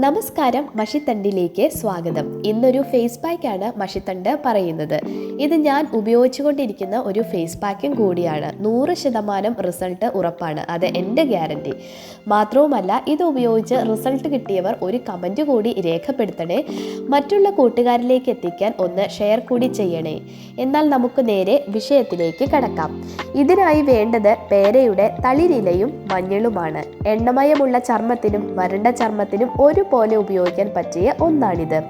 നമസ്കാരം, മഷിത്തണ്ടിലേക്ക് സ്വാഗതം. ഇന്നൊരു ഫേസ് പാക്കാണ് മഷിത്തണ്ട് പറയുന്നത്. ഇത് ഞാൻ ഉപയോഗിച്ചുകൊണ്ടിരിക്കുന്ന ഒരു ഫേസ് പാക്കും കൂടിയാണ്. 100% റിസൾട്ട് ഉറപ്പാണ്. അത് എൻ്റെ ഗ്യാരണ്ടി. മാത്രവുമല്ല, ഇത് ഉപയോഗിച്ച് റിസൾട്ട് കിട്ടിയവർ ഒരു കമൻറ്റ് കൂടി രേഖപ്പെടുത്തണേ. മറ്റുള്ള കൂട്ടുകാരിലേക്ക് എത്തിക്കാൻ ഒന്ന് ഷെയർ കൂടി ചെയ്യണേ. എന്നാൽ നമുക്ക് നേരെ വിഷയത്തിലേക്ക് കടക്കാം. ഇതിനായി വേണ്ടത് പേരയുടെ തളിരിലയും മഞ്ഞളുമാണ്. എണ്ണമയമുള്ള ചർമ്മത്തിനും വരണ്ട ചർമ്മത്തിനും ഒരുപോലെ ഉപയോഗിക്കാൻ പറ്റിയ ഒന്നാണിത്.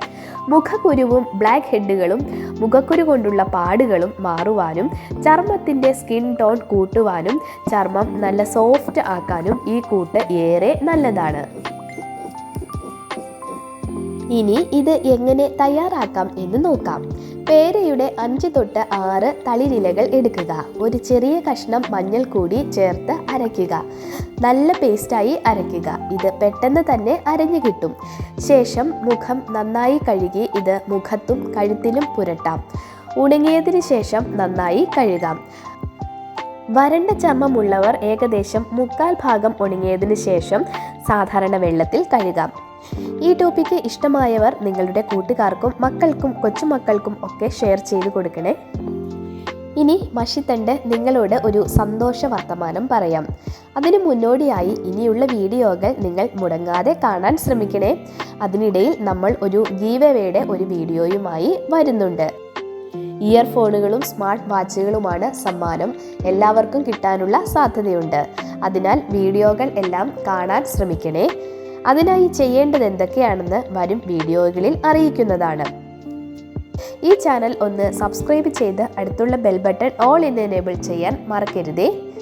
മുഖക്കുരുവും ബ്ലാക്ക് ഹെഡുകളും മുഖക്കുരു കൊണ്ടുള്ള പാടുകളും മാറുവാനും ചർമ്മത്തിൻ്റെ സ്കിൻ ടോൺ കൂട്ടുവാനും ചർമ്മം നല്ല സോഫ്റ്റ് ആക്കാനും ഈ കൂട്ട് ഏറെ നല്ലതാണ്. ഇനി ഇത് എങ്ങനെ തയ്യാറാക്കാം എന്ന് നോക്കാം. പേരയുടെ 5 തൊട്ട് 6 തളിരിലകൾ എടുക്കുക. ഒരു ചെറിയ കഷ്ണം മഞ്ഞൾ കൂടി ചേർത്ത് അരയ്ക്കുക. നല്ല പേസ്റ്റായി അരയ്ക്കുക. ഇത് പെട്ടെന്ന് തന്നെ അരഞ്ഞു കിട്ടും. ശേഷം മുഖം നന്നായി കഴുകി ഇത് മുഖത്തും കഴുത്തിലും പുരട്ടാം. ഉണങ്ങിയതിന് ശേഷം നന്നായി കഴുകാം. വരണ്ട ചർമ്മമുള്ളവർ ഏകദേശം 1/4 ഭാഗം ഉണങ്ങിയതിന് ശേഷം സാധാരണ വെള്ളത്തിൽ കഴുകാം. ഈ ടോപ്പിക്ക് ഇഷ്ടമായവർ നിങ്ങളുടെ കൂട്ടുകാർക്കും മക്കൾക്കും കൊച്ചുമക്കൾക്കും ഒക്കെ ഷെയർ ചെയ്ത് കൊടുക്കണേ. ഇനി മഷിത്തണ്ട് നിങ്ങളോട് ഒരു സന്തോഷ വർത്തമാനം പറയാം. അതിനു മുന്നോടിയായി ഇനിയുള്ള വീഡിയോകൾ നിങ്ങൾ മുടങ്ങാതെ കാണാൻ ശ്രമിക്കണേ. അതിനിടയിൽ നമ്മൾ ഒരു ഗീവ് അവേയുടെ ഒരു വീഡിയോയുമായി വരുന്നുണ്ട്. ഇയർഫോണുകളും സ്മാർട്ട് വാച്ചുകളുമാണ് സമ്മാനം. എല്ലാവർക്കും കിട്ടാനുള്ള സാധ്യതയുണ്ട്. അതിനാൽ വീഡിയോകൾ എല്ലാം കാണാൻ ശ്രമിക്കണേ. അതിനായി ചെയ്യേണ്ടത് എന്തൊക്കെയാണെന്ന് വരും വീഡിയോകളിൽ അറിയിക്കുന്നതാണ്. ഈ ചാനൽ ഒന്ന് സബ്സ്ക്രൈബ് ചെയ്ത് അടുത്തുള്ള ബെൽ ബട്ടൺ ഓൾ എന്ന് എനേബിൾ ചെയ്യാൻ മറക്കരുതേ.